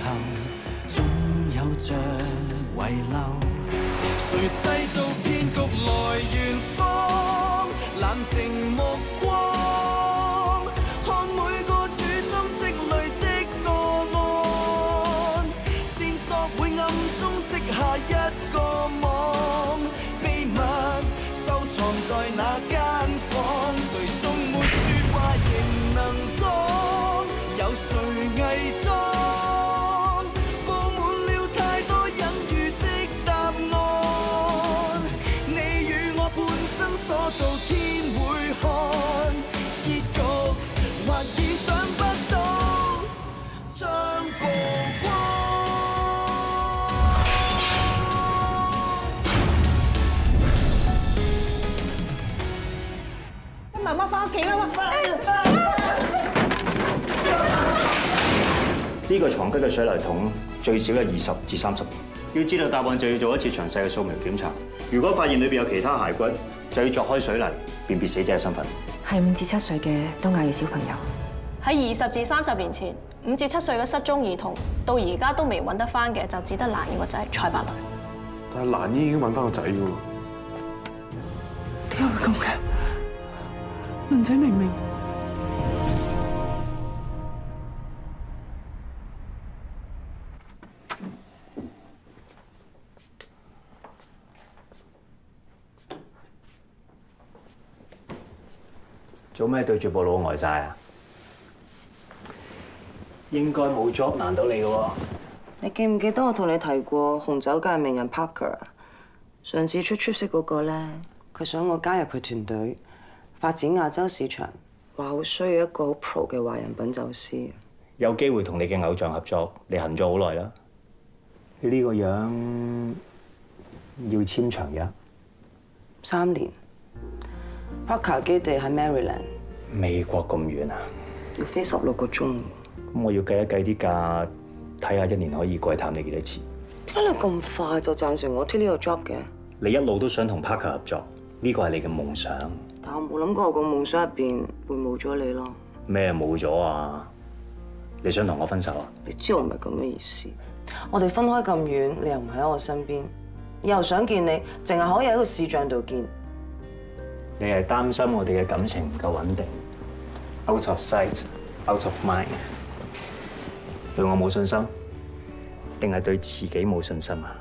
後，總有着遺留。誰製造騙局來圓謊？冷靜目光，看每個處心積慮的個案，線索會暗中織下一個網，秘密收藏在那間房，誰終沒說話仍能講，有誰偽裝？布滿了太多隱喻的答案，你與我半生所做天會看，結局或意想不到將曝光。媽媽翻屋企啦！呢個床底嘅水泥桶最少有20至30年。要知道答案就要做一次詳細嘅掃描檢查。如果發現裏邊有其他骸骨，就要鑿開水泥辨別死者嘅身份。係5至7歲嘅東亞裔小朋友。喺20至30年前，5至7歲嘅失蹤兒童到而家都未揾得翻嘅，就只得蘭姨個仔蔡伯倫。但係蘭姨已經揾翻個仔㗎喎。點解會咁嘅？倫仔明明做咩對住部腦呆晒啊？應該冇 job 難到你嘅喎。你記唔記得我同你提過紅酒界名人 Parker 啊？上次出 trip 式嗰個咧，佢想我加入佢團隊發展亞洲市場，話好需要一個好 pro 嘅華人品酒師。有機會同你嘅偶像合作，你行咗好耐啦。你呢個樣要簽長約3年。Parker 基地喺 Maryland。美國咁遠啊？要飛16個鐘。咁我要計一計啲價，睇下1年可以過去探你幾多次。點解你咁快就贊成我 take 呢個 job 嘅？你一路都想同 Parker 合作，呢個係你嘅夢想。但我冇諗過我個夢想入邊會冇咗你咯。咩冇咗啊？你想同我分手啊？你知我唔係咁嘅意思。我哋分開咁遠，你又唔喺我身邊，又想見你，淨係可以喺個視像度見。你係擔心我哋嘅感情唔夠穩定 ，out of sight, out of mind， 對我冇信心，定係對自己冇信心啊？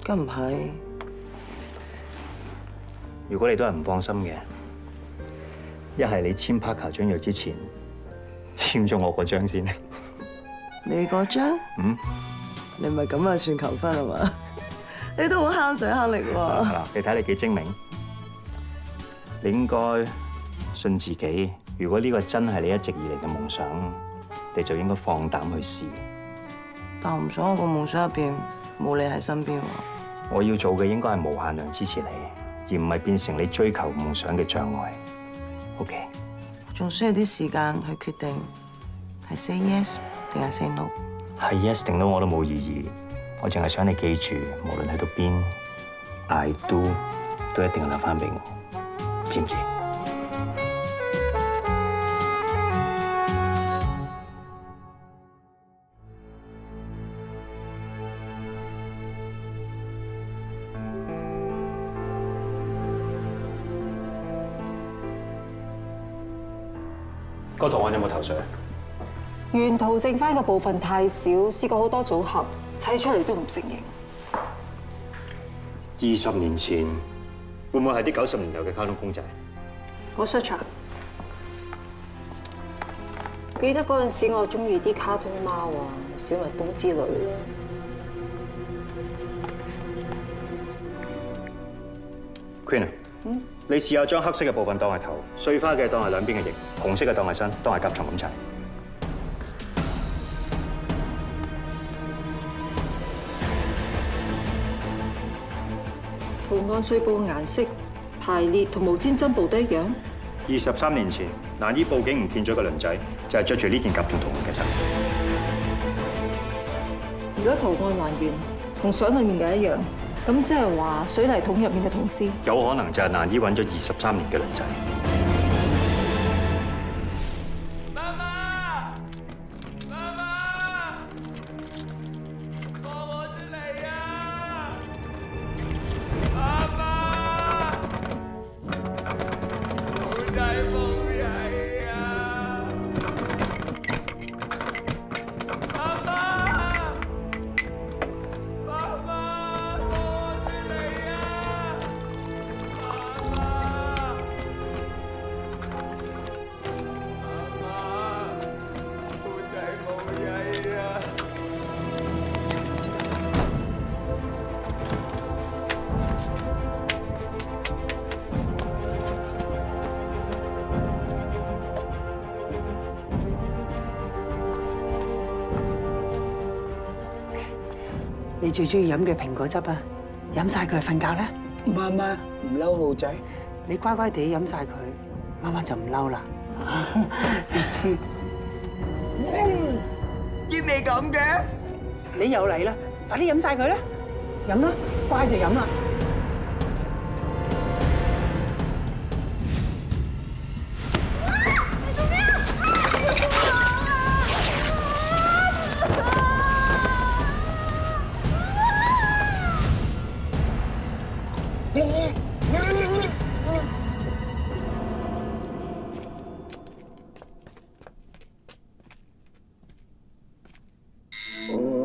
梗唔係。如果你都係唔放心嘅，一係你簽 Parker 張約之前，簽咗我嗰張先。你嗰張？嗯？你唔係咁啊算求婚係嘛？你都好慳水慳力喎。嗱，你睇你幾精明。你應該信自己，如果呢個真係你一直以嚟嘅夢想，你就應該放膽去試。但我唔想我個夢想入邊冇你喺身邊喎。我要做嘅應該係無限量支持你，而唔係變成你追求夢想嘅障礙。OK？仲需要啲時間去決定係 say yes 定係 say no。係 yes 定 no 我都冇意義，我淨係想你記住，無論去到邊 ，I do 都一定要留翻俾我。知唔知？個圖案有冇頭緒啊？原圖剩翻嘅部分太少，試過好多組合，砌出嚟都唔成形。 20年前會唔會係啲90年代嘅卡通公仔？我 search 下，記得嗰陣時我中意啲卡通貓啊、小蜜蜂之類嘅。Queen 啊，你試下將黑色嘅部分當係頭，碎花嘅當係兩邊嘅翼，紅色嘅當係身，當係甲蟲咁砌。圖案碎布嘅顏色排列同毛氈針布都一樣。23年前，蘭姨報警唔見咗個輪仔，就係着住呢件甲蟲圖案嘅衫。如果圖案還原同相裡面嘅一樣，咁即係話水泥桶入面嘅銅絲，有可能就係蘭姨揾咗23年嘅輪仔。媽媽，媽媽，你最中意飲嘅蘋果汁啊，飲晒佢瞓覺啦。媽媽唔嬲浩仔，你乖乖地飲晒佢，媽媽就唔嬲啦。見你咁嘅，你又嚟啦，快啲飲晒佢啦，飲啦，乖就飲啦。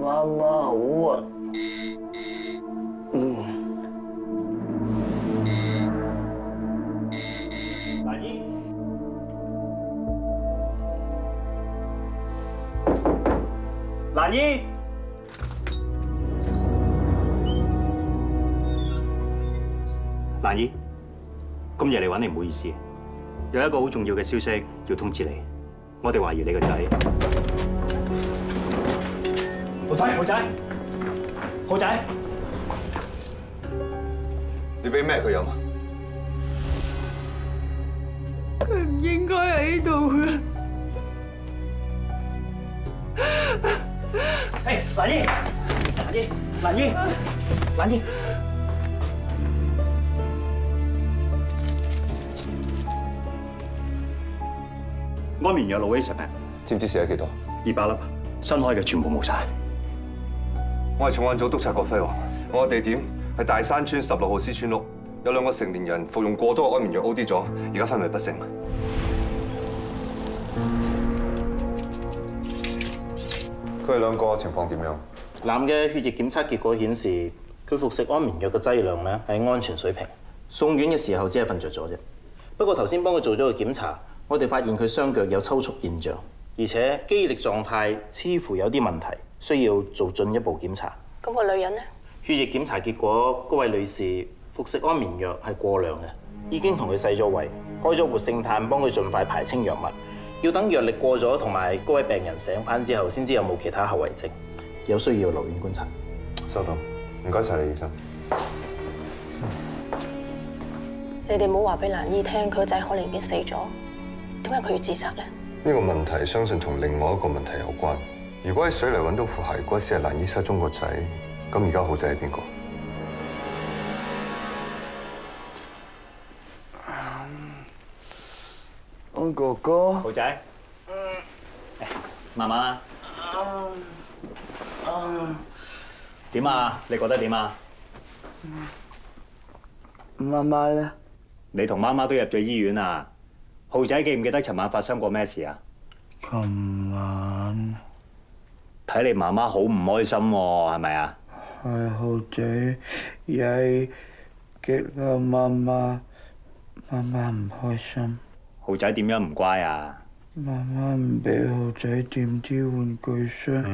媽媽好啊。蘭姨，蘭姨，蘭姨，今日嚟揾你唔好意思，有一個好重要嘅消息要通知你，我哋懷疑你個仔。豪仔，你俾咩佢飲啊？佢唔應該喺度嘅。誒，蘭姨，安眠藥老 A 食咩？知唔知寫咗幾多？200粒，新開嘅全部冇晒。我係重案組督察郭輝煌，我嘅地點係大山村16號思村屋，有2個成年人服用過多嘅安眠藥 OD 咗，而家昏迷不醒。佢哋2個情況點樣？男嘅血液檢測結果顯示，佢服食安眠藥嘅劑量咧係安全水平，送院嘅時候只係瞓着咗啫。不過頭先幫佢做咗個檢查，我哋發現佢雙腳有抽搐現象，而且肌力狀態似乎有啲問題，需要做進一步檢查。咁個女人呢？血液檢查結果，嗰位女士服食安眠藥係過量嘅，已經同佢洗咗胃，開咗活性炭幫佢盡快排清藥物，要等藥力過咗同埋嗰位病人醒返之後，先知有冇其他後遺症，有需要留院觀察。收到，唔該晒你，醫生。你哋冇話俾蘭姨聽，佢個仔可能已經死咗，點解佢要自殺咧？呢個問題相信同另外一個問題有關。如果喺水泥揾到副骸骨先係蘭姨失蹤個仔，咁而家浩仔係邊個？安哥哥。豪仔，慢慢啦。點啊？你覺得點啊？媽媽咧？你同媽媽都入咗醫院啊？豪仔記唔記得尋晚發生過咩事啊？琴晚睇你媽媽好唔開心喎，係咪啊？係浩仔曳激嬲媽媽，媽媽唔開心。豪仔點樣唔乖啊？媽媽唔俾浩仔掂啲玩具箱，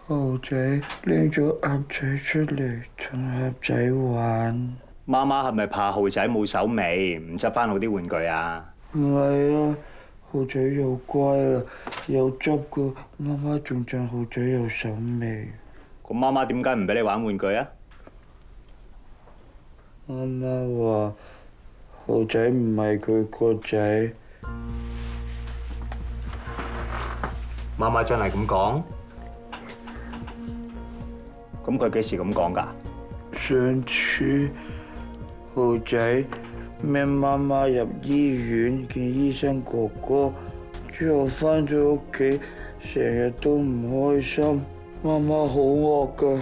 浩仔拎咗鴨仔出嚟同鴨仔玩。媽媽係咪怕豪仔冇手尾，唔執翻好啲玩具啊？唔係啊，浩仔又乖啊，又執噶，媽媽仲讚浩仔有手尾。咁媽媽點解唔俾你玩玩具啊？媽媽話浩仔唔係佢個仔。媽媽真係咁講？咁佢幾時咁講㗎？上次浩仔孭媽媽入醫院見醫生哥哥，之後返咗屋企，成日都唔開心。媽媽好惡㗎，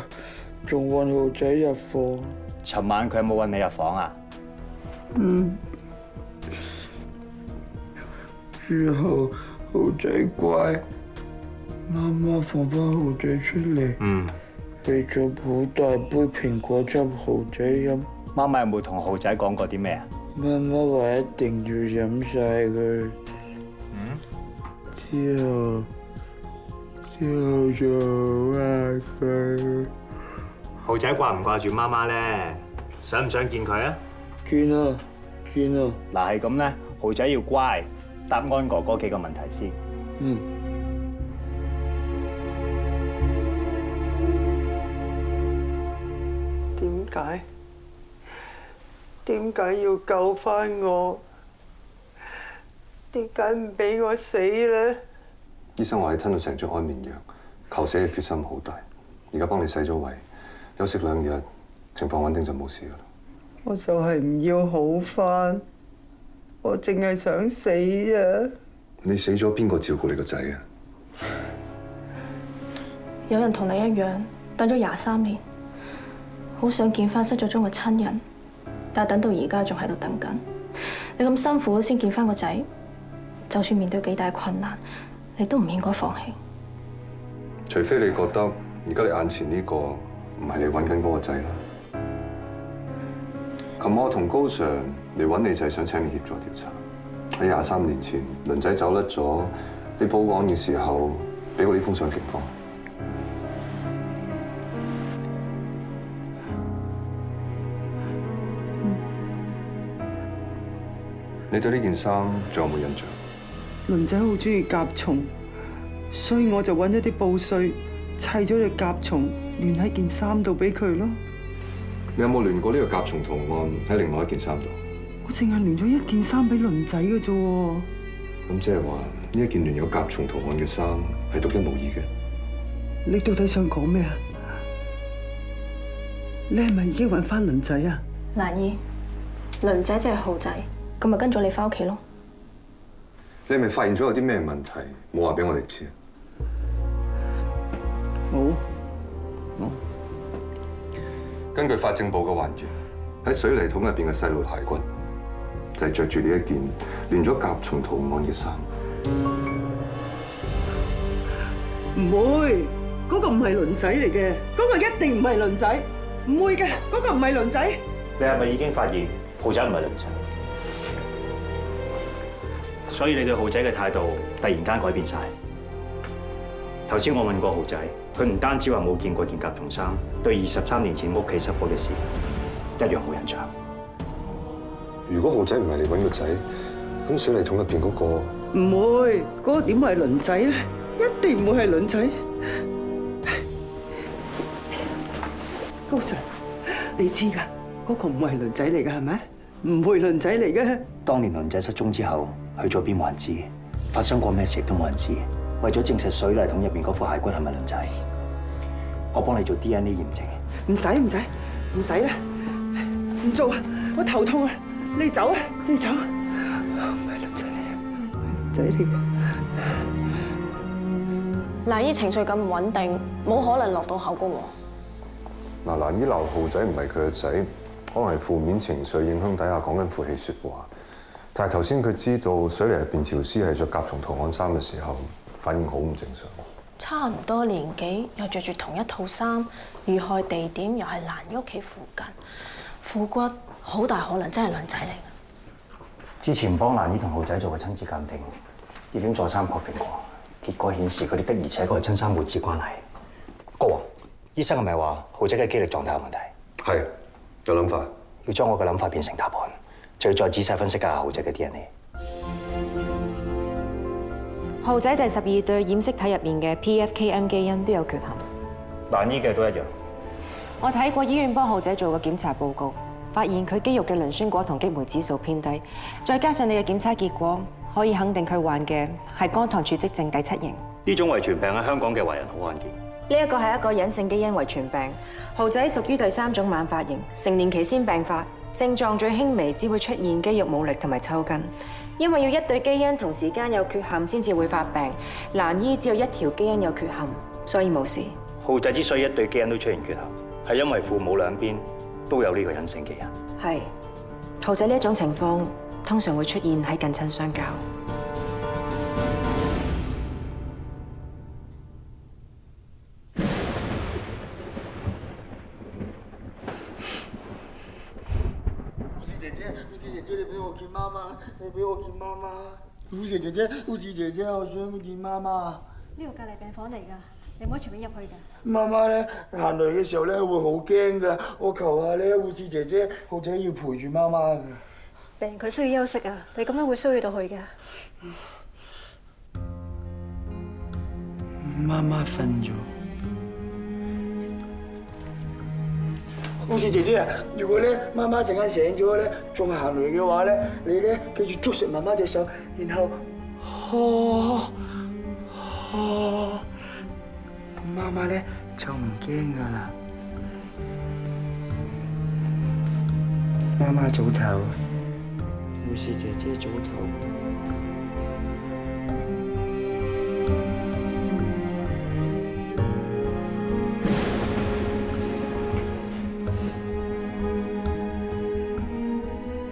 仲韞浩仔入房。尋晚佢有冇韞你入房啊？之後浩仔乖，媽媽放返浩仔出嚟，俾咗好大杯蘋果汁浩仔飲。媽媽有冇同豪仔講過啲咩啊？媽媽話一定要飲晒佢。之後就好嗌佢。豪仔掛唔掛住媽媽咧？想唔想見佢啊？見啊！嗱係咁咧，豪仔要乖，答安哥哥幾個問題先。解？點解要救翻我？點解唔俾我死咧？醫生話你吞到成樽安眠藥，求死嘅決心好大。而家幫你洗咗胃，休息2日，情況穩定就冇事噶啦。我就係唔要好翻，我淨係想死啊！你死咗邊個照顧你個仔啊？有人同你一樣等咗23年，好想見翻失咗蹤嘅親人，但係等到而家仲喺度等緊。你咁辛苦先見翻個仔，就算面對幾大困難，你都唔應該放棄。除非你覺得而家你眼前呢個唔係你揾緊嗰個仔啦。琴晚我同高 Sir 嚟揾你就係想請你協助調查。喺23年前，倫仔走甩咗，你報案嘅時候俾過呢封信警方。你對呢件衫仲有冇印象？倫仔好中意甲蟲，所以我就揾咗啲布碎砌咗隻甲蟲亂喺件衫度俾佢咯。你有冇亂過呢個甲蟲圖案喺另外一件衫度？我淨係亂咗一件衫俾倫仔嘅啫喎。咁即係話呢一件亂有甲蟲圖案嘅衫係獨一無二嘅。你到底想講咩啊？你係咪已經揾翻倫仔啊？蘭姨，倫仔即係浩仔，咁咪跟咗你翻屋企咯。你係咪發現咗有啲咩問題冇話俾我哋知？冇。根據法證部嘅還原，喺水泥桶入邊嘅細路骸骨就係着住呢一件連咗甲蟲圖案嘅衫。唔會，嗰個唔係倫仔嚟嘅，嗰個一定唔係倫仔，唔會嘅，嗰個唔係倫仔。你係咪已經發現浩仔唔係倫仔？所以你對浩仔嘅態度突然間改變晒。頭先我問過浩仔，佢唔單止話冇見過件甲蟲衫，對23年前屋企失火嘅事一樣冇印象。如果浩仔唔係嚟揾個仔，咁水泥桶入邊嗰個唔會，嗰個點會係倫仔咧？一定唔會係倫仔。高 Sir，你知㗎，嗰個唔係倫仔嚟㗎，係咪？唔會倫仔嚟嘅。當年倫仔失蹤之後，去咗邊冇人知，發生過咩事都冇人知。為咗證實水泥桶入邊嗰副骸骨係咪倫仔，我幫你做 DNA 驗證。唔使啦，唔做啊！我頭痛啊！你走啊！唔係倫仔嚟嘅，仔嚟嘅。蘭姨情緒咁唔穩定，冇可能落到口噶喎。嗱，蘭姨鬧浩仔唔係佢個仔，可能係負面情緒影響底下講緊負氣説話。但係頭先佢知道水泥入邊條屍係着甲蟲圖案衫嘅時候，反應好唔正常。差唔多年紀，又着住同一套衫，遇害地點又係蘭姨屋企附近，腐骨好大可能真係倫仔嚟嘅。之前幫蘭姨同浩仔做嘅親子鑑定，已經再三確定過，結果顯示佢哋的而且確係親生母子關係。國王，醫生係咪話浩仔嘅肌力狀態有問題？係，有諗法。要將我嘅諗法變成答案，就要再仔細分析下浩仔嘅 DNA。浩仔第12對染色體入面嘅 PFKM 基因都有缺陷。蘭姨嘅都一樣。我睇過醫院幫浩仔做嘅檢查報告，發現佢肌肉嘅磷酸果同激酶指數偏低，再加上你嘅檢測結果，可以肯定佢患嘅係肝糖儲積症第7型。呢種遺傳病喺香港嘅華人好罕見。呢一個係一個隱性基因遺傳病，浩仔屬於第3種晚發型，成年期先病發，症狀最輕微，只會出現肌肉冇力同埋抽筋。因為要一對基因同時間有缺陷先至會發病，蘭姨只有一條基因有缺陷，所以冇事。浩仔之所以一對基因都出現缺陷，係因為父母兩邊都有呢個隱性基因。係，浩仔呢一種情況通常會出現喺近親相交。你俾我見媽媽，你俾我見媽媽。護士姐姐，護士姐姐，我想見媽媽。呢個隔離病房嚟㗎，你唔可以隨便入去㗎。媽媽咧行嚟嘅時候咧會好驚㗎，我求下咧護士姐姐，浩仔要陪住媽媽㗎。病人佢需要休息啊，你咁樣會騷擾到佢㗎。媽媽瞓咗。護士姐姐啊，如果咧媽媽陣間醒咗咧，仲行嚟嘅話咧，你咧記住捉實媽媽隻手，然後咁媽媽咧就唔驚噶啦。媽媽早唞，護士姐姐早唞。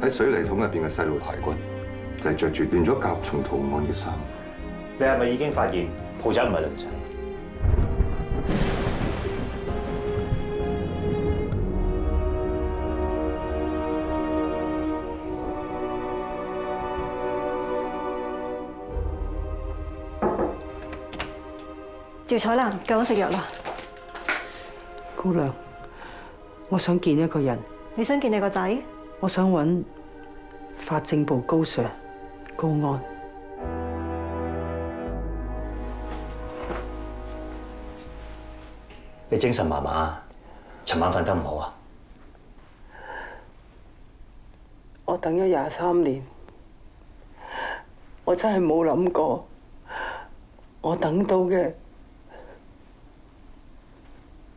喺水泥桶入邊嘅細路排骨，就係着住亂咗甲蟲圖案嘅衫。你係咪已經發現浩仔唔係鄰仔？趙彩蘭，夠我食藥啦。姑娘，我想見一個人。你想見你個仔？我想揾法政部高 Sir 高安。你精神麻麻，尋晚瞓得唔好啊？我等咗23年，我真係冇諗過，我等到嘅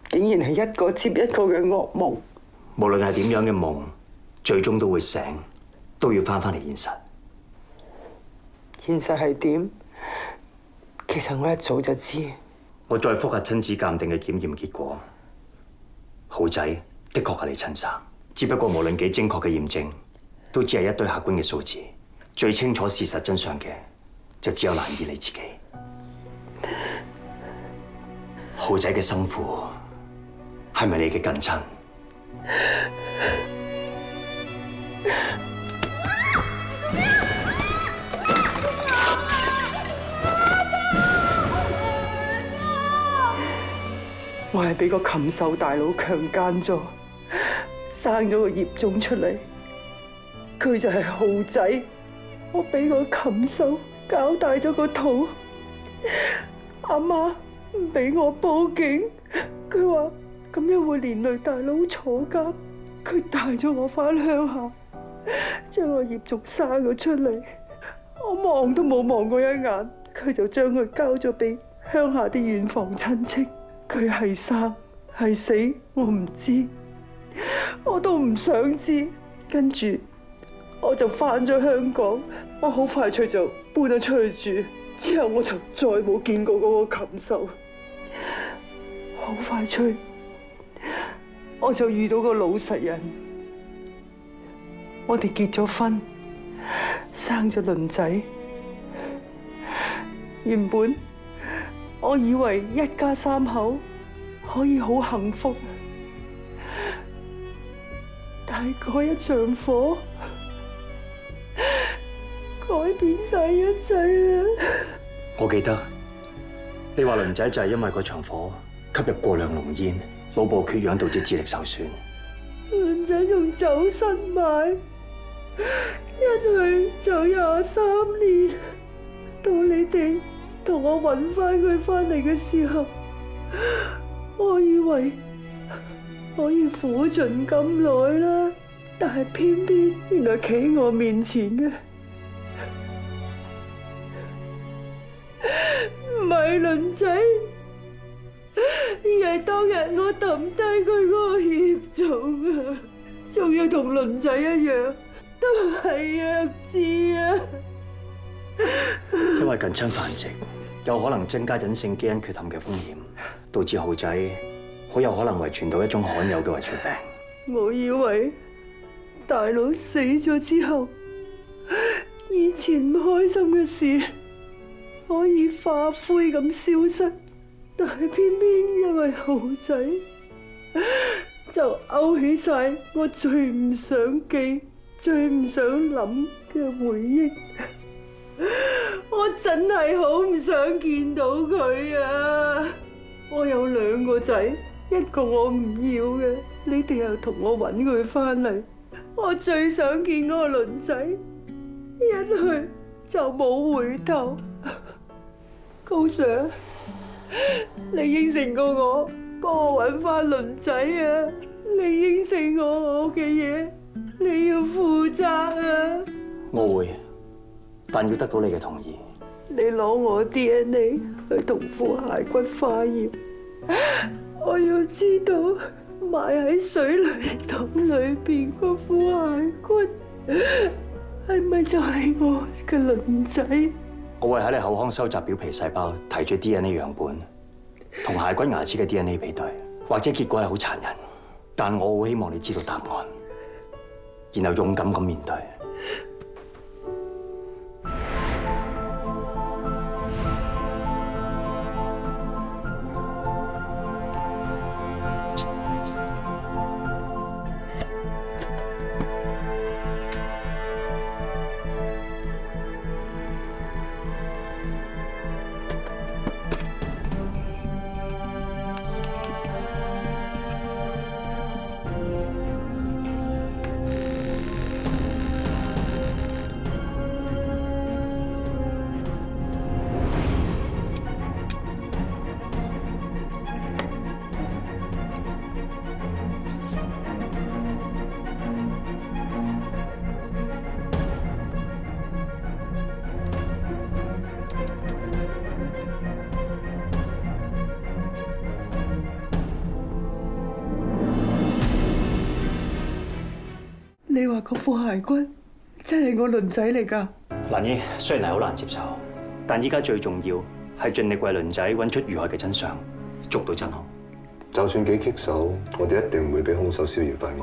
竟然係一個接一個嘅噩夢。無論係點樣嘅夢，最終都會醒，都要翻返嚟現實。現實係點？其實我一早就知。我再複核親子鑑定嘅檢驗結果，浩仔的確係你親生。只不過無論幾精確嘅驗證，都只係一堆客觀嘅數字。最清楚事實真相嘅，就只有蘭姨你自己。浩仔嘅生父係咪你嘅近親？我係俾個禽獸大佬強姦咗，生咗個孽種出嚟。佢就係浩仔，我俾個禽獸搞大咗個肚。阿媽唔俾我報警，佢話咁樣會連累大佬坐監。佢帶咗我返鄉下，將個孽種生咗出嚟。我望都冇望過一眼，佢就將佢交咗俾鄉下啲遠房親戚。佢係生係死，我唔知，我都唔想知。跟住我就返咗香港，我好快脆就搬咗出去住。之後我就再冇見過嗰個禽獸。好快脆，我就遇到個老實人，我哋結咗婚，生咗鄰仔。原本我以為一家3口可以好幸福，但係嗰一場火改變晒一切啦。我記得你話鄰仔就係因為嗰場火吸入過量濃煙，腦部缺氧導致智力受損。鄰仔仲走失埋，一去就23年。到你哋同我揾翻佢翻嚟嘅時候，我以為可以苦盡咁耐啦，但係偏偏原來企喺我面前嘅唔係鄰仔，而係當日我抌低佢嗰個孽種啊，仲要同鄰仔一樣，都係弱智啊！因為近親繁殖有可能增加隱性基因缺陷嘅風險，導致浩仔好有可能遺傳到一種罕有嘅遺傳病。我以為大佬死咗之後，以前唔開心嘅事可以化灰咁消失，但係偏偏因為浩仔，就勾起晒我最唔想記、最唔想諗嘅回憶。我真係好唔想見到佢啊！我有2個仔，一個我唔要嘅，你哋又同我揾佢翻嚟。我最想見嗰個鄰仔，一去就冇回頭。高 Sir， 你應承過我幫我揾翻鄰仔啊！你你應承我嘅嘢，你要負責啊！我會，但要得到你嘅同意。你攞我 DNA 去同副骸骨化驗，我要知道埋喺水泥桶裏邊嗰副骸骨係咪就係我嘅鄰仔？我會喺你口腔收集表皮細胞，提取 DNA 樣本，同骸骨牙齒嘅 DNA 比對，或者結果係好殘忍，但我好希望你知道答案，然後勇敢咁面對。你話嗰副骸骨真係我鄰仔嚟㗎？蘭姨，雖然係好難接受，但依家最重要係盡力為鄰仔揾出遇害嘅真相，捉到真兇。就算幾棘手，我哋一定唔會俾兇手逍遙法外，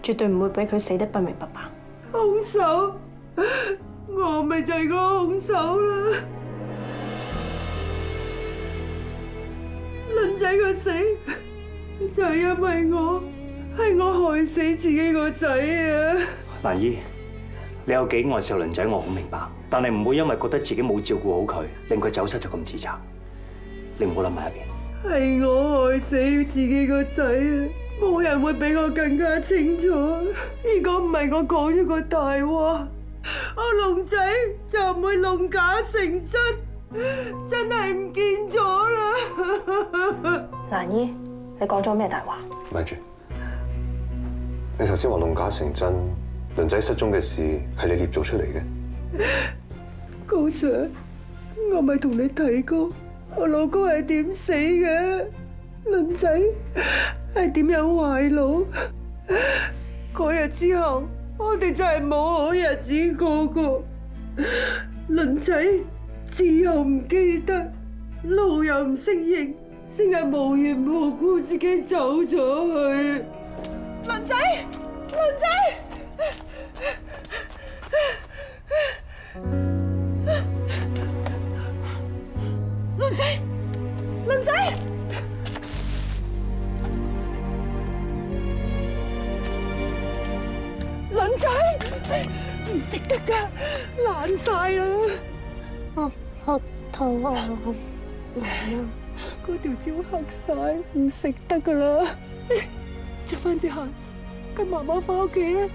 絕對唔會俾佢死得不明不白。兇手，我咪就係個兇手啦！鄰仔個死就係因為係我害死自己個仔啊！蘭姨，你有幾愛錫鄰仔，我好明白，但係唔會因為覺得自己冇照顧好佢，令佢走失就咁自責。你唔好諗埋一邊。係我害死自己個仔啊！冇人會比我更加清楚。如果唔係我講咗個大話，我龍仔就唔會弄假成真，真係唔見咗啦！蘭姨，你講咗咩大話？咪住。你頭先話弄假成真，鄰仔失蹤嘅事係你捏造出嚟嘅？高 Sir， 我咪同你提過，我老公係點死嘅，鄰仔係點樣壞腦。嗰日之後，我哋就係冇好日子過過。鄰仔字又唔記得，路又唔識認，先係無緣無故自己走咗去。鄰仔，鄰仔，鄰仔，鄰仔，鄰仔，唔食得㗎，爛晒啦！好肚餓，媽媽。嗰條蕉黑晒，唔食得㗎啦！着翻隻鞋，跟媽媽翻屋企啊！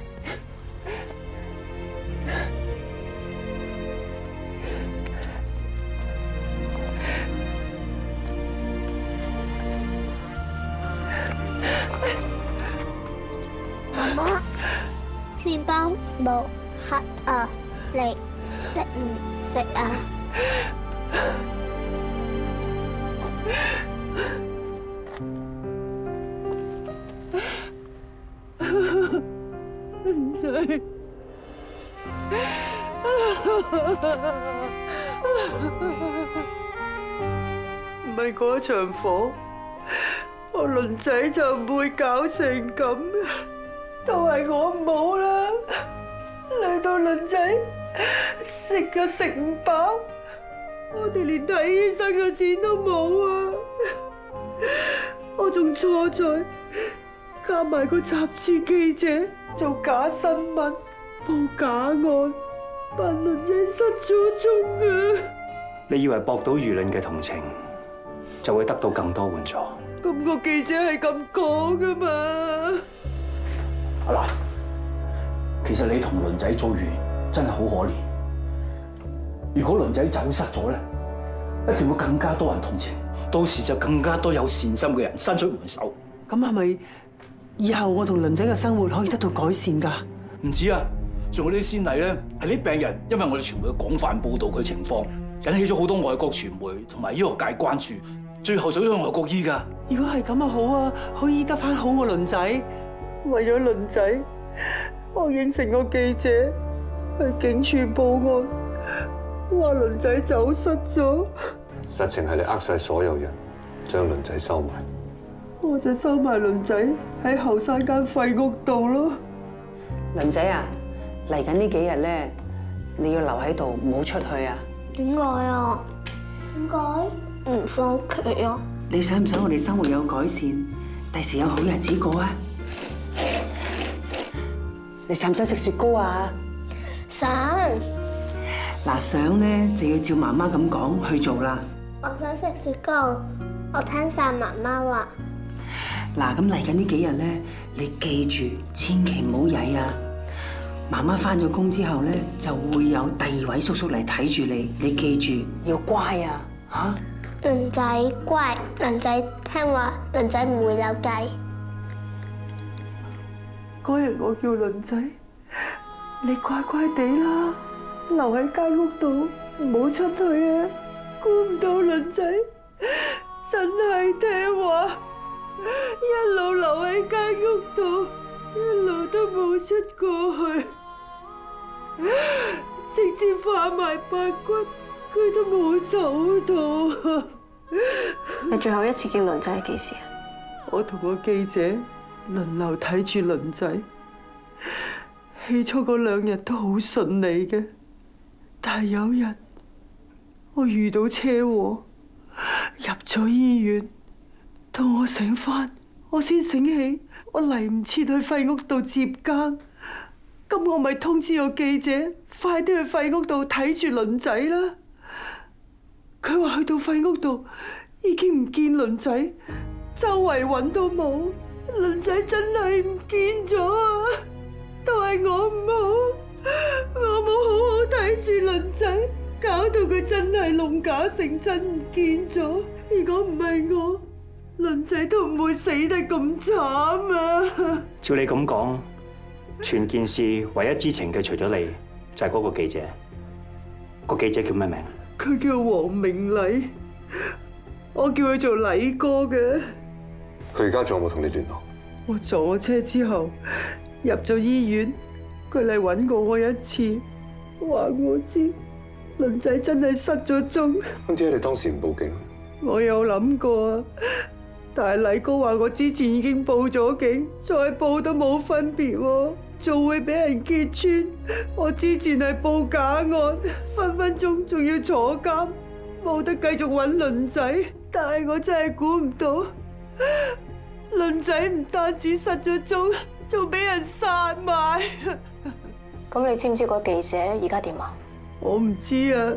媽媽，麵包冇黑啊，你食唔食啊？鄰仔，唔係嗰場火，我鄰仔就唔會搞成咁。都係我唔好啦，嚟到鄰仔食又食唔飽，我哋連睇醫生嘅錢都冇啊！我仲錯在加埋個雜誌記者做假新聞，報假案，把鄰仔失咗蹤啊！你以為博到輿論嘅同情，就會得到更多援助？咁個記者係咁講噶嘛？阿蘭，其實你同鄰仔遭遇真係好可憐。如果鄰仔走失咗咧，一定會更加多人同情，到時就更加多有善心嘅人伸出援手。咁係咪以後我同倫仔嘅生活可以得到改善㗎。唔止啊，仲有啲先例咧，係啲病人因為我哋傳媒嘅廣泛報導佢情況，引起咗好多外國傳媒同埋醫學界關注，最後想向外國醫㗎。如果係咁啊好啊，可以醫得翻好我倫仔。為咗倫仔，我應承個記者去警署報案，話倫仔走失咗。實情係你呃晒所有人，將倫仔收埋。我就收埋倫仔喺後山間廢屋度咯。倫仔啊，嚟緊呢幾日咧，你要留喺度，唔好出去啊！點解啊？點解唔返屋企啊？你想唔想我哋生活有改善，第時有好日子過啊？你想唔想食雪糕啊？想。嗱，想咧就要照媽媽咁講去做啦。我想食雪糕，我聽晒媽媽話。嗱，咁嚟緊呢幾日咧，你記住千祈唔好曳啊！媽媽返咗工之後咧，就會有第二位叔叔嚟睇住你，你記住要乖啊！嚇？倫仔乖，倫仔聽話，倫仔唔會扭計。嗰日我叫倫仔，你乖乖地啦，留喺間屋度，唔好出去啊！估唔到倫仔真係聽話，一路留喺間屋度，一路都冇出過去，直至化埋白骨，佢都冇走到。你最後一次見倫仔係幾時啊？我同個記者輪流睇住倫仔，起初嗰2日都好順利嘅，但係有日我遇到車禍，入咗醫院。到我醒返，我先醒起我嚟唔切去廢屋度接更，咁我咪通知個記者快啲去廢屋度睇住倫仔啦。佢話去到廢屋度已經唔見倫仔，周圍揾都冇。倫仔真係唔見咗啊！都係我唔好，我冇好好睇住倫仔，搞到佢真係弄假成真唔見咗。如果唔係我，倫仔都唔會死得咁慘啊！照你咁講，全件事唯一知情嘅除咗你，就係嗰個記者。個記者叫咩名？佢叫黃明禮，我叫佢做禮哥嘅。佢而家仲有冇同你聯絡？我撞咗車之後入咗醫院，佢嚟揾過我一次，話我知倫仔真係失咗蹤。咁點解你當時唔報警？我有諗過啊，但係禮哥話我之前已經報咗警，再報都冇分別喎，仲會俾人揭穿。我之前係報假案，分分鐘仲要坐監，冇得繼續揾倫仔。但係我真係估唔到，倫仔唔單止失咗蹤，仲俾人殺埋。咁你知唔知個記者而家點啊？我唔知啊，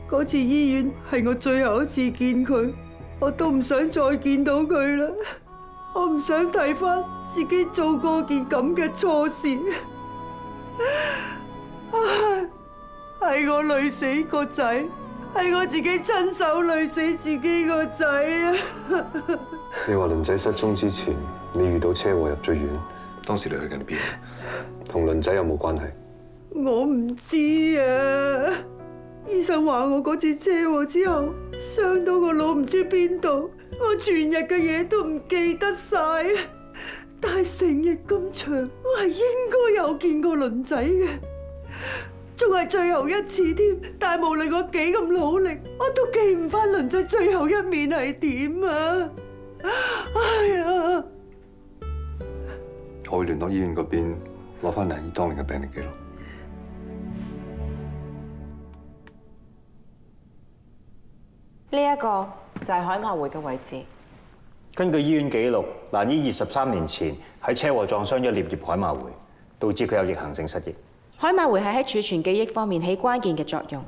嗰次醫院係我最後一次見佢，我都唔想再見到佢啦。我唔想睇返自己做過件咁嘅錯事，係我累死個仔，係我自己親手累死自己個仔啊！你話倫仔失蹤之前，你遇到車禍入咗院，當時你去緊邊？同倫仔有冇關係？我唔知啊！醫生話我嗰次車禍之後，傷到個腦唔知邊度，我全日嘅嘢都唔記得晒。但係成日咁長，我係應該有見過倫仔嘅，仲係最後一次添。但係無論我幾咁努力，我都記唔翻倫仔最後一面係點啊！哎呀！我會聯絡醫院嗰邊攞翻梁姨當年嘅病歷記錄。呢一個就係海馬回嘅位置。根據醫院記錄，蘭姨23年前喺車禍撞傷咗顳葉海馬回，導致佢有逆行性失憶。海馬回係喺儲存記憶方面起關鍵嘅作用。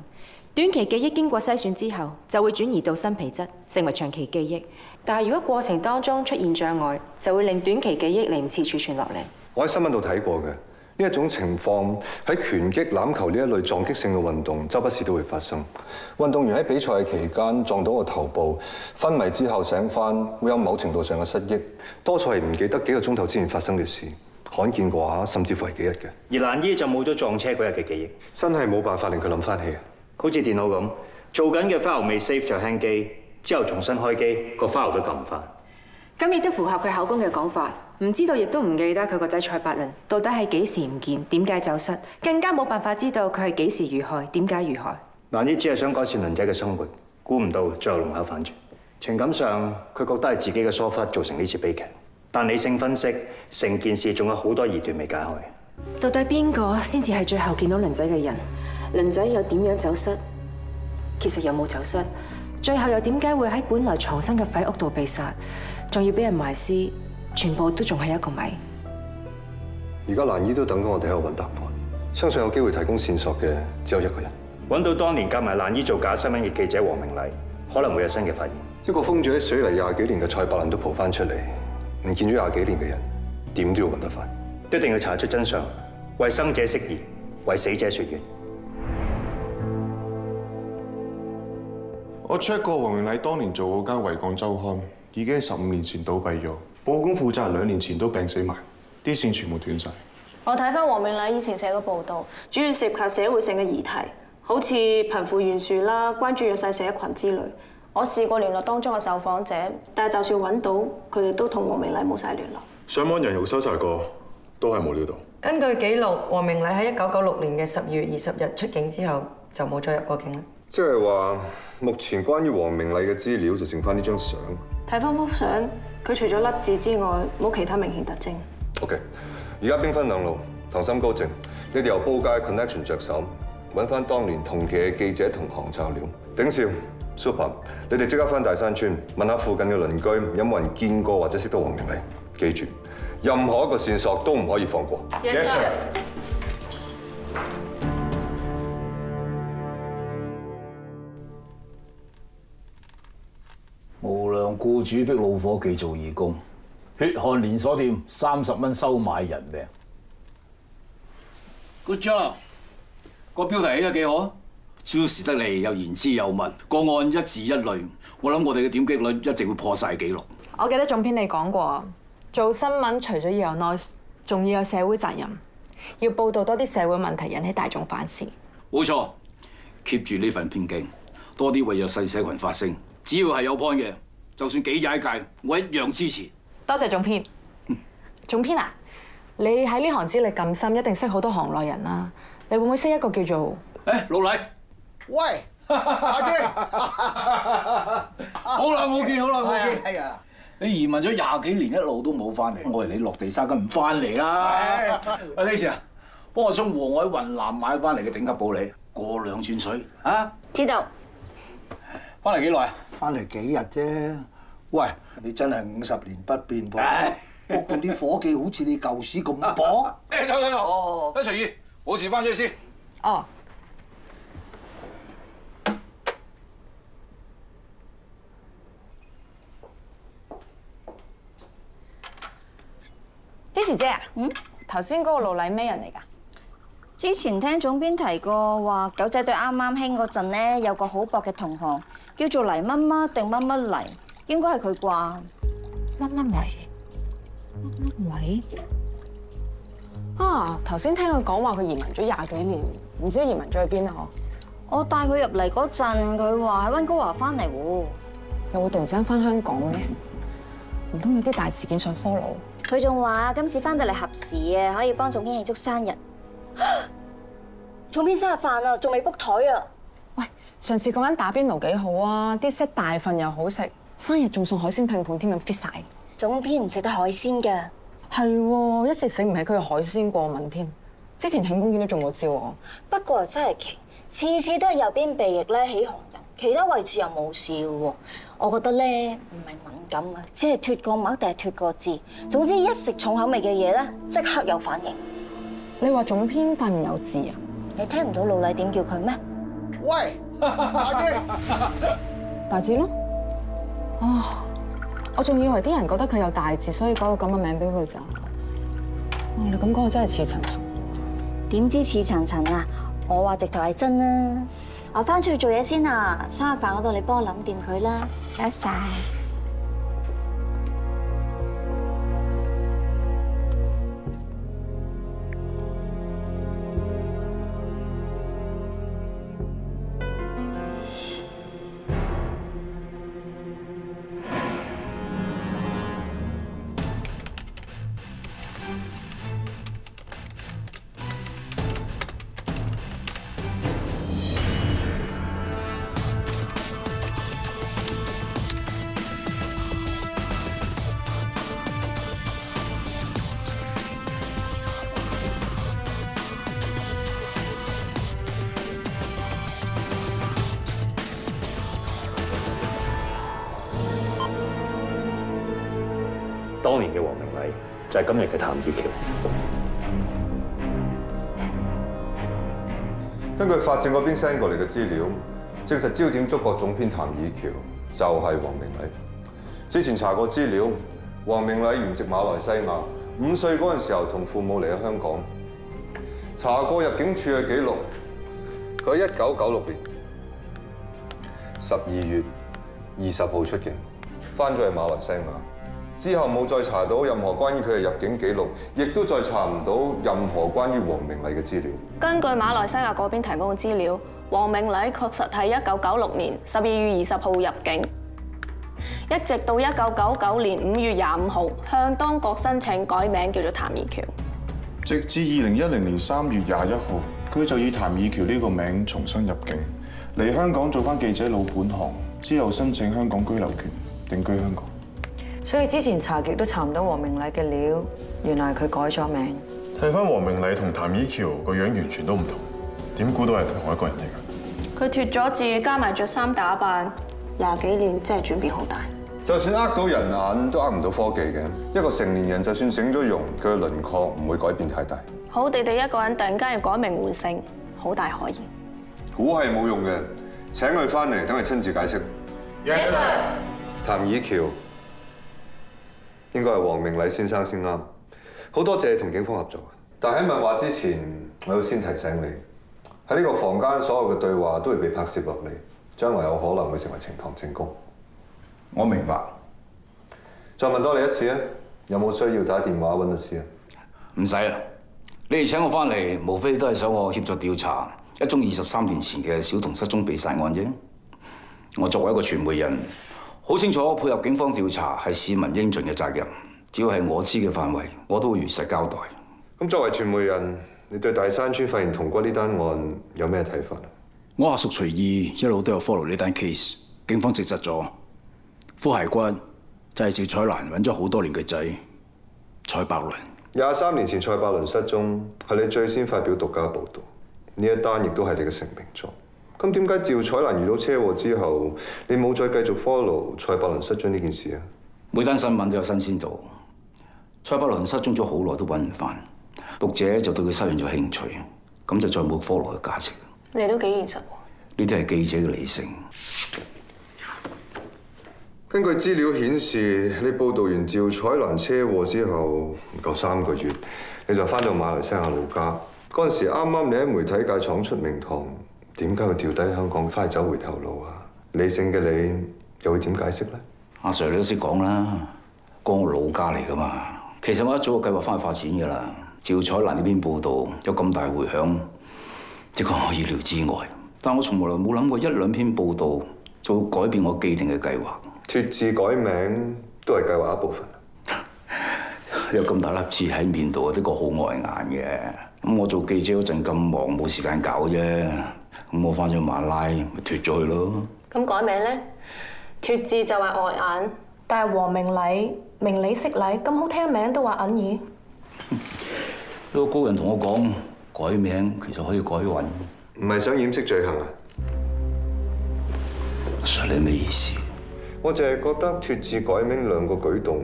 短期記憶經過篩選之後，就會轉移到新皮質，成為長期記憶。但係如果過程當中出現障礙，就會令短期記憶嚟唔切儲存落嚟。我喺新聞度睇過嘅，呢呢一種情況喺拳擊、欖球呢一類撞擊性嘅運動，周不時都會發生。運動員喺比賽期間撞到個頭部，昏迷之後醒返，會有某程度上嘅失憶，多數係唔記得幾個鐘頭之前發生嘅事。罕見嘅話，甚至乎係幾日嘅。而蘭姨就冇咗撞車嗰日嘅記憶，真係冇辦法令佢諗翻起啊！好似電腦咁，做緊嘅 file 未 save 就輕機，之後重新開機，個 file 都撳唔翻。咁亦都符合佢口供嘅講法，唔知道亦都唔記得佢個仔蔡伯倫到底係幾時唔見，點解走失，更加冇辦法知道佢係幾時遇害，點解遇害。蘭姨只係想改善倫仔嘅生活，估唔到最後龍口反轉。情感上，佢覺得係自己嘅疏忽造成呢次悲劇，但理性分析，成件事仲有好多疑團未解開。到底邊個先至係最後見到倫仔嘅人？倫仔又點樣走失？其實有冇走失？最後又點解會喺本來藏身嘅廢屋度被殺？仲要俾人埋屍，全部都仲係一個謎。而家蘭姨都等緊我哋喺度揾答案，相信有機會提供線索嘅只有一個人。揾到當年夾埋蘭姨做假新聞嘅記者黃明禮，可能會有新嘅發現。一個封住喺水泥20幾年嘅蔡伯倫都蒲翻出嚟，唔見咗20幾年嘅人，點都要揾得翻。一定要查出真相，為生者釋疑，為死者雪冤。我 check 過黃明禮當年做嗰間維港週刊，已經15年前倒閉咗。報公負責人2年前都病死埋，啲線全部斷晒。我睇翻黃明禮以前寫嘅報道，主要涉及社會性嘅議題，好似貧富懸殊啦、關注弱勢社群之類。我試過聯絡當中嘅受訪者，但係就算揾到，佢哋都同黃明禮冇晒聯絡。上網人肉搜查過，都係冇料到。根據記錄，黃明禮喺1996年嘅10月20日出境之後，就冇再入過境啦。即係話，目前關於黃明禮嘅資料就剩翻呢張相。睇翻幅相，佢除咗甩字之外，冇其他明顯特徵。OK， 而家兵分兩路，溏心高靜，你哋由報界 connection 着手，揾翻當年同期嘅記者同行抄料。鼎少、Super， 你哋即刻翻大山村問下附近嘅鄰居有冇人見過或者識得黃明禮。記住，任何一個線索都唔可以放過。Yes sir。無良僱主逼老伙計做義工，血汗連鎖店30蚊收買人命。Good job， 個標題起得幾好啊！超時得嚟又言之有物，個案一字一類，我諗我哋嘅點擊率一定會破晒紀錄。我記得總編你講過，做新聞除咗要有 noise， 仲要有社會責任，要報導多啲社會問題，引起大眾反思。冇錯 ，keep 住呢份偏勁，多啲為弱勢社群發聲。只要係有 point 嘅，就算幾踩界，我一樣支持。多謝總編。總編啊，你喺呢行資歷咁深，一定識好多行內人啦。你會唔會識一個叫做？老黎。喂，阿姐。好耐冇見，好耐冇見。係啊。你移民咗20幾年，一路都冇翻嚟，我以為你落地生根唔翻嚟啦。阿 Lacy 啊，幫我將和我喺雲南買翻嚟嘅頂級保利過2轉水啊！知道。翻嚟幾耐啊？翻嚟幾日啫。喂，你真係50年不變噃。屋度啲伙計好似你舊屎咁薄。走。哦。隨意，冇事翻出去先。哦。Daisy 姐啊，頭先嗰個老禮咩人嚟㗎？之前聽總編提過話，狗仔隊啱啱興嗰陣咧，有個好薄嘅同行叫做黎乜乜定乜乜黎，應該係佢啩。乜乜黎？乜黎？啊！頭先聽佢講話，佢移民咗20幾年，唔知移民咗去邊啊？我帶佢入嚟嗰陣，佢話喺溫哥華翻嚟喎。又會突然之間翻香港嘅？唔通有啲大事件想 follow？佢仲話今次翻到嚟合時嘅，可以幫總編慶祝生日。總編生日飯啊，仲未 book 台啊！喂，上次嗰間打邊爐幾好啊，啲色大份又好食，生日仲送海鮮拼盤添，咁 fit 晒。總編唔食得海鮮㗎。係喎，一時醒唔起佢係海鮮過敏添。之前慶功宴都中過招喎。不過真係奇，次次都係右邊鼻翼咧起紅印，其他位置又冇事喎。我覺得咧唔係敏感啊，只係脫個膜定係脫個痣。總之一食重口味嘅嘢咧，即刻有反應。你話總編塊面有痣啊？你聽唔到老禮點叫佢咩？喂，阿姐。大痣咯。哦，我仲以為啲人覺得佢有大痣，所以改個咁嘅名俾佢咋。哦，你咁講我真係似層層。點知似層層啊！我話直頭係真啦。我翻出去做嘢先啊，生日飯嗰度你幫我諗掂佢啦，唔該晒。當年嘅黃明禮就係今日嘅譚以喬。根據法證嗰邊 send 過嚟嘅資料，證實焦點觸覺總編譚以喬就係黃明禮。之前查過資料，黃明禮原籍馬來西亞，5歲嗰陣時候同父母嚟咗香港。查過入境處嘅記錄，佢喺1996年12月20號出境，翻咗去馬來西亞。之後冇再查到任何關於佢嘅入境記錄，亦都再查唔到任何關於黃明禮嘅資料。根據馬來西亞嗰邊提供嘅資料，黃明禮確實喺1996年12月20號入境，一直到1999年5月25號向當局申請改名叫做譚以喬，直至2010年3月21號，佢就以譚以喬呢個名重新入境，嚟香港做翻記者老本行，之後申請香港居留權，定居香港。所以之前查極都查唔到黃明禮嘅料，原來佢改咗名。睇翻黃明禮同譚以喬個樣完全都唔同，點估都係同一個人嚟㗎。佢脱咗字，加埋着衫打扮，20幾年真係轉變好大。就算呃到人眼，都呃唔到科技嘅。一個成年人就算整咗容，佢嘅輪廓唔會改變太大。好地地一個人突然間要改名換姓，好大可疑。估係冇用嘅，請佢翻嚟等佢親自解釋。Yes sir。譚以喬應該係黃明禮先生先啱。好多謝同警方合作，但喺問話之前，我要先提醒你，喺呢個房間所有嘅對話都會被拍攝落嚟，將來有可能會成為呈堂證供。我明白。再問多你一次啊，有冇需要打電話揾律師啊？唔使啦，你哋請我翻嚟，無非都係想我協助調查一宗23年前嘅小童失蹤被殺案啫。我作為一個傳媒人，好清楚配合警方調查係市民應盡嘅責任。只要係我知嘅範圍，我都會如實交代。咁作為傳媒人，你對大山村發現銅骨呢單案有咩睇法？我下屬隨意一路都有 follow 呢單 case， 警方證實咗副骸骨就係趙彩蘭揾咗好多年嘅仔蔡伯倫。23年前蔡伯倫失蹤係你最先發表獨家報導，呢一單亦都係你嘅成名作。咁點解趙彩蘭遇到車禍之後，你冇再繼續 follow 蔡伯倫失蹤呢件事啊？每單新聞都有新鮮度。蔡伯倫失蹤咗好耐都揾唔返，讀者就對佢失去咗興趣，咁就再冇 follow 嘅價值。你都幾現實喎！呢啲係記者嘅理性。根據資料顯示，你報導完趙彩蘭車禍之後唔夠3個月，你就翻到馬來西亞老家。嗰陣時啱啱你喺媒體界闖出名堂，點解會掉低香港翻去走回頭路啊？理性嘅你又會點解釋咧？阿 Sir 你都識講啦，講我老家嚟噶嘛。其實我一早就計劃翻去發展㗎啦。趙彩蘭呢篇報導有咁大迴響，的確我意料之外。但我從來冇諗過1-2篇報導就會改變我既定嘅計劃。脱字改名都係計劃一部分。有咁大粒刺喺面度，的確好礙眼嘅。咁我做記者嗰陣咁忙，冇時間搞啫。咁我翻咗馬拉，咪脱咗佢咯。咁改名咧？脱字就話礙眼，但係黃明禮、明禮識禮咁好聽嘅名都話隱耳。有個高人同我講，改名其實可以改運。唔係想掩飾罪行啊？Sir，你咩意思？我淨係覺得脱字改名兩個舉動，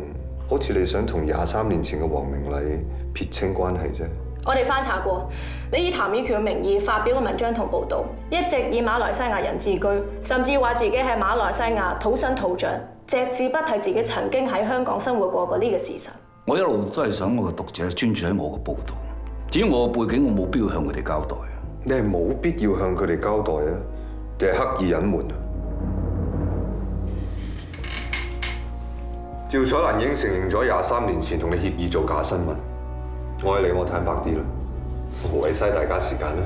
好似你想同23年前嘅黃明禮撇清關係啫。我哋翻查過，你以譚以喬嘅名義發表嘅文章同報導，一直以馬來西亞人自居，甚至話自己係馬來西亞土生土長，隻字不提自己曾經喺香港生活過呢個事實。我一路都係想我嘅讀者專注喺我嘅報導，至於我嘅背景，我冇必要向佢哋交代。你係冇必要向佢哋交代啊，定係刻意隱瞞啊？趙彩蘭已經承認咗23年前同你協議做假新聞。我係你，我坦白啲啦，無謂嘥大家時間啦。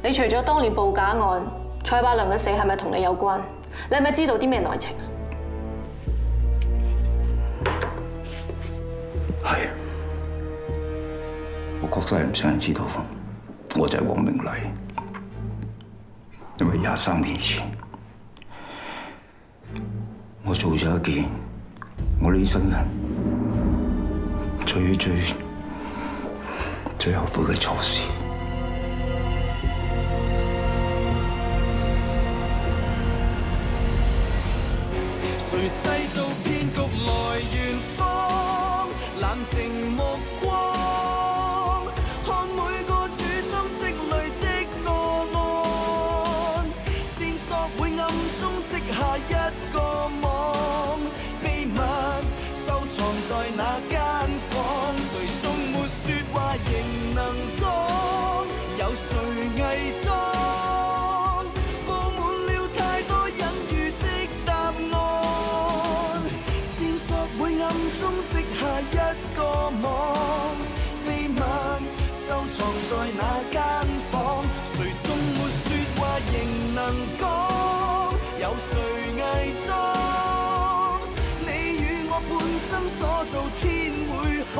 你除咗當年報假案，蔡伯良嘅死係咪同你有關？你係咪知道啲咩內情啊？係，我確實係唔想人知道，我就係黃明麗。因為23年前，我做咗一件我呢生人最後悔嘅錯事。誰製造騙局來圓謊？冷靜目光，看每個處心積慮的個案，線索會暗中織下一個網，秘密收藏在那間房，誰終沒說話仍能講，有誰偽裝？中織下一個網，秘密收藏在那間房，誰終沒說話仍能講，有誰偽裝？你與我半生所做，天會看。